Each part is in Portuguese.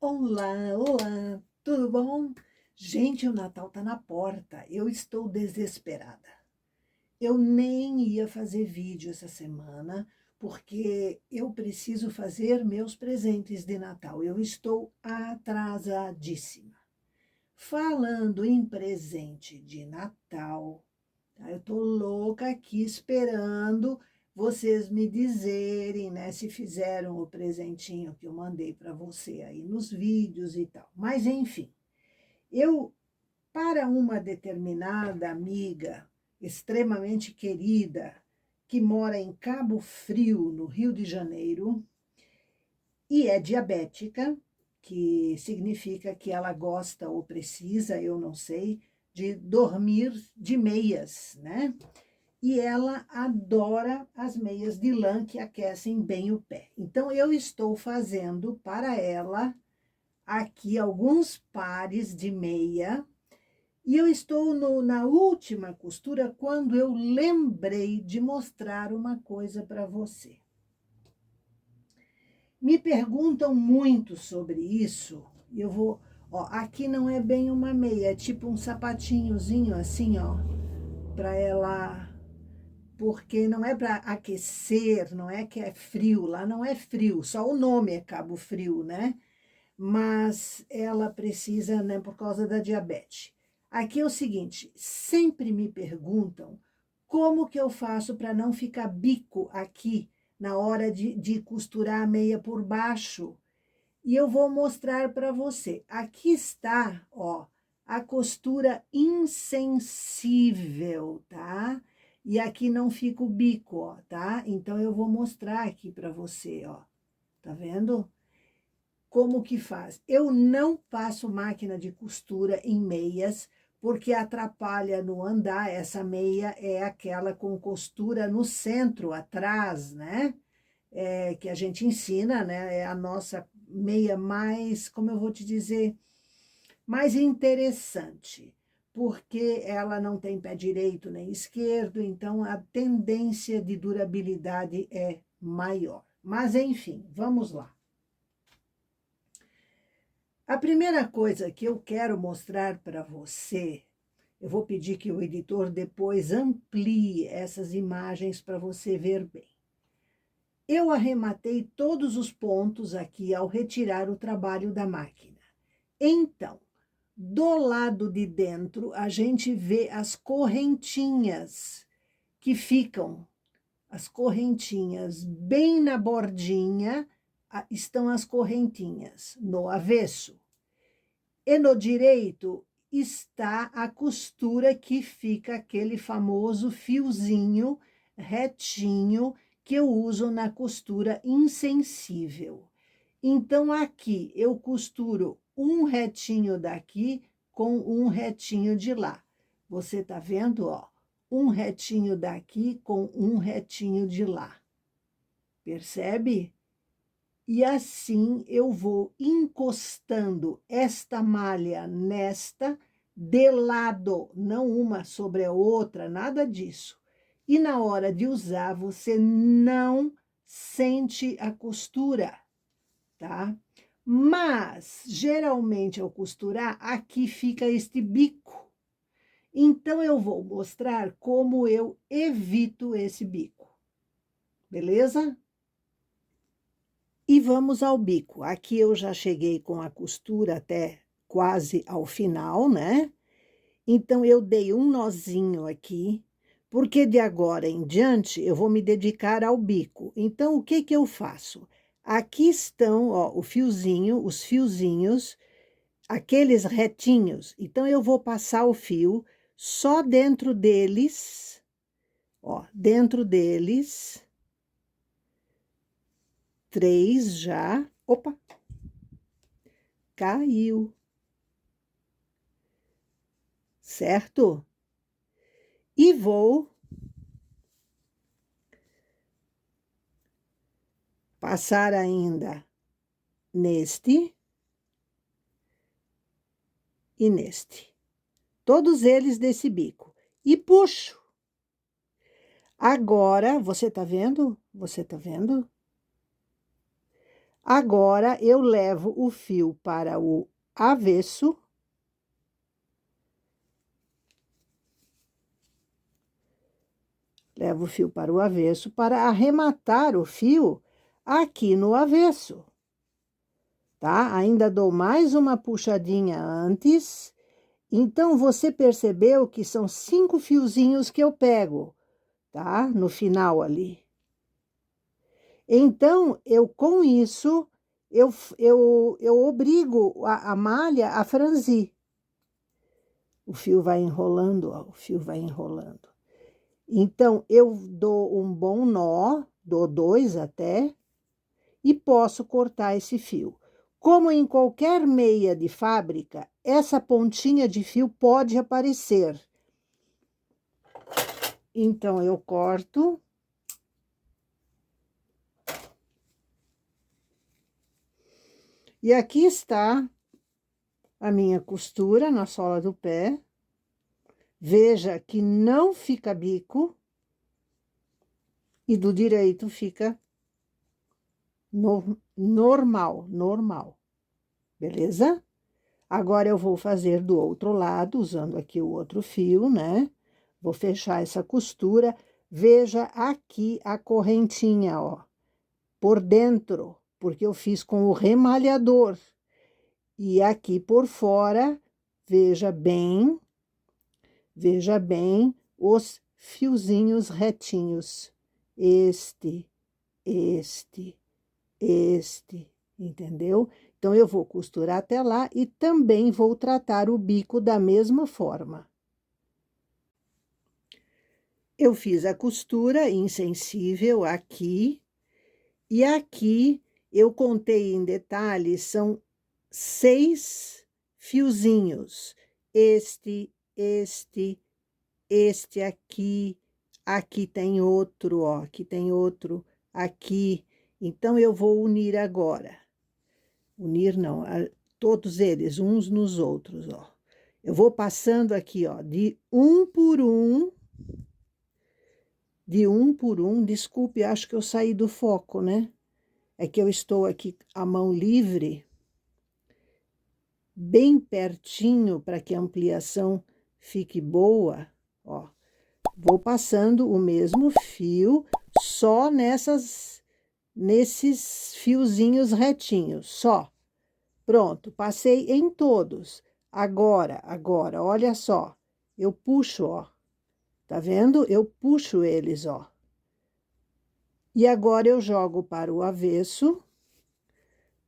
Olá, olá, tudo bom? Gente, o Natal tá na porta. Eu estou desesperada. Eu nem ia fazer vídeo essa semana, porque eu preciso fazer meus presentes de Natal. Eu estou atrasadíssima. Falando em presente de Natal, tá? Eu tô louca aqui esperando vocês me dizerem, né, se fizeram o presentinho que eu mandei para você aí nos vídeos e tal. Mas enfim, eu para uma determinada amiga extremamente querida que mora em Cabo Frio, no Rio de Janeiro, e é diabética, que significa que ela gosta ou precisa, eu não sei, de dormir de meias, né? E ela adora as meias de lã que aquecem bem o pé. Então, eu estou fazendo para ela aqui alguns pares de meia, e eu estou na última costura quando eu lembrei de mostrar uma coisa para você. Me perguntam muito sobre isso, eu vou... Ó, aqui não é bem uma meia, é tipo um sapatinhozinho assim, ó, para ela... Porque não é para aquecer, não é que é frio, lá não é frio, só o nome é Cabo Frio, né? Mas ela precisa, né, por causa da diabetes. Aqui é o seguinte, sempre me perguntam como que eu faço para não ficar bico aqui na hora de costurar a meia por baixo. E eu vou mostrar para você. Aqui está, ó, a costura insensível, tá? E aqui não fica o bico, ó, tá? Então, eu vou mostrar aqui para você, ó. Tá vendo? Como que faz? Eu não passo máquina de costura em meias, porque atrapalha no andar. Essa meia é aquela com costura no centro, atrás, né? Que a gente ensina, né? É a nossa meia mais, como eu vou te dizer, mais interessante, porque ela não tem pé direito nem esquerdo, então a tendência de durabilidade é maior. Mas, enfim, vamos lá. A primeira coisa que eu quero mostrar para você, eu vou pedir que o editor depois amplie essas imagens para você ver bem. Eu arrematei todos os pontos aqui ao retirar o trabalho da máquina. Então, do lado de dentro, a gente vê as correntinhas que ficam, as correntinhas bem na bordinha, estão as correntinhas no avesso. E no direito está a costura que fica aquele famoso fiozinho retinho que eu uso na costura insensível. Então, aqui eu costuro um retinho daqui com um retinho de lá. Você tá vendo, ó? Um retinho daqui com um retinho de lá. Percebe? E assim eu vou encostando esta malha nesta, de lado, não uma sobre a outra, nada disso. E na hora de usar, você não sente a costura, tá? Mas, geralmente, ao costurar, aqui fica este bico. Então, eu vou mostrar como eu evito esse bico. Beleza? E vamos ao bico. Aqui eu já cheguei com a costura até quase ao final, né? Então, eu dei um nozinho aqui, porque de agora em diante eu vou me dedicar ao bico. Então, o que que eu faço? Aqui estão, ó, o fiozinho, os fiozinhos, aqueles retinhos. Então, eu vou passar o fio só dentro deles, ó, dentro deles, 3 já. Opa! Caiu. Certo? E vou passar ainda neste e neste. Todos eles desse bico. E puxo. Agora, você tá vendo? Você tá vendo? Agora, eu levo o fio para o avesso. Levo o fio para o avesso para arrematar o fio aqui no avesso, tá? Ainda dou mais uma puxadinha antes. Então, você percebeu que são 5 fiozinhos que eu pego, tá? No final ali. Então, com isso, eu obrigo a malha a franzir. O fio vai enrolando, ó, o fio vai enrolando. Então, eu dou um bom nó, dou 2 até, e posso cortar esse fio. Como em qualquer meia de fábrica, essa pontinha de fio pode aparecer. Então, eu corto. E aqui está a minha costura na sola do pé. Veja que não fica bico e do direito fica normal, beleza? Agora eu vou fazer do outro lado, usando aqui o outro fio, né? Vou fechar essa costura. Veja aqui a correntinha, ó, por dentro, porque eu fiz com o remalhador. E aqui por fora, veja bem os fiozinhos retinhos. Este, entendeu? Então, eu vou costurar até lá e também vou tratar o bico da mesma forma. Eu fiz a costura insensível aqui, e aqui eu contei em detalhes, são 6 fiozinhos. Este aqui, aqui tem outro, ó, aqui tem outro, aqui. Então, eu vou unir agora. Unir não, todos eles, uns nos outros, ó. Eu vou passando aqui, ó, de um por um, desculpe, acho que eu saí do foco, né? É que eu estou aqui a mão livre, bem pertinho, para que a ampliação fique boa, ó. Vou passando o mesmo fio, só nesses fiozinhos retinhos, só. Pronto, passei em todos. Agora, olha só, eu puxo, ó. Tá vendo? Eu puxo eles, ó. E agora eu jogo para o avesso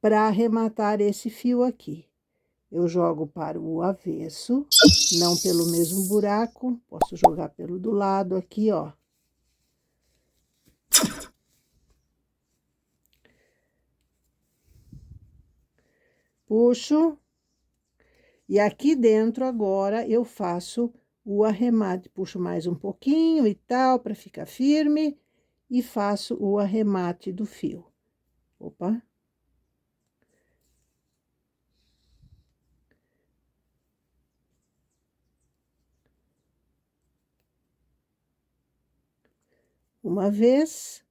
para arrematar esse fio aqui. Eu jogo para o avesso, não pelo mesmo buraco, posso jogar pelo do lado aqui, ó. Puxo, e aqui dentro agora eu faço o arremate, puxo mais um pouquinho e tal, para ficar firme, e faço o arremate do fio. Opa! Uma vez,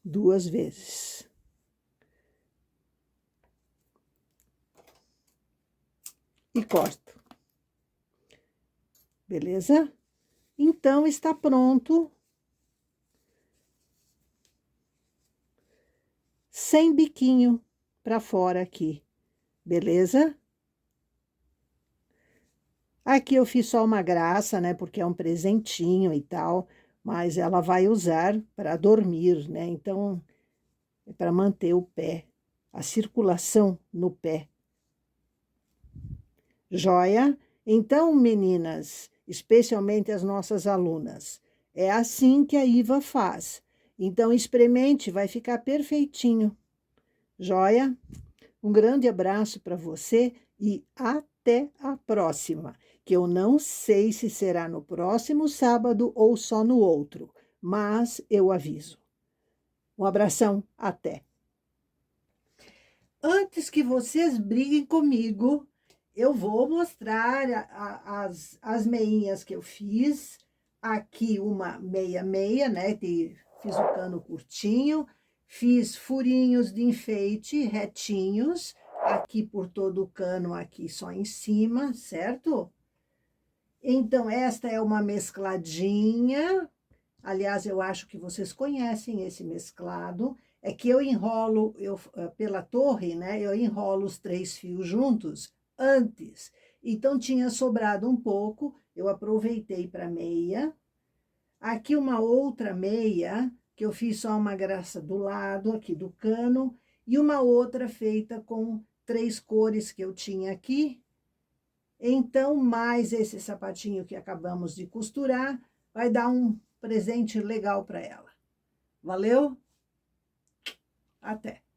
2 vezes. E corto. Beleza? Então, está pronto. Sem biquinho para fora aqui. Beleza? Aqui eu fiz só uma graça, né? Porque é um presentinho e tal. Mas ela vai usar para dormir, né? Então, é para manter o pé, a circulação no pé. Joia? Então, meninas, especialmente as nossas alunas, é assim que a Iva faz. Então, experimente, vai ficar perfeitinho. Joia? Um grande abraço para você e até a próxima, que eu não sei se será no próximo sábado ou só no outro, mas eu aviso. Um abração, até! Antes que vocês briguem comigo, eu vou mostrar as meinhas que eu fiz. Aqui uma meia, né? Fiz o cano curtinho. Fiz furinhos de enfeite retinhos, aqui por todo o cano, aqui só em cima, certo? Então, esta é uma mescladinha. Aliás, eu acho que vocês conhecem esse mesclado. É que eu enrolo, pela torre, né? Eu enrolo os 3 fios juntos antes. Então, tinha sobrado um pouco, eu aproveitei para meia. Aqui uma outra meia, que eu fiz só uma graça do lado, aqui do cano, e uma outra feita com 3 cores que eu tinha aqui. Então, mais esse sapatinho que acabamos de costurar, vai dar um presente legal para ela. Valeu? Até!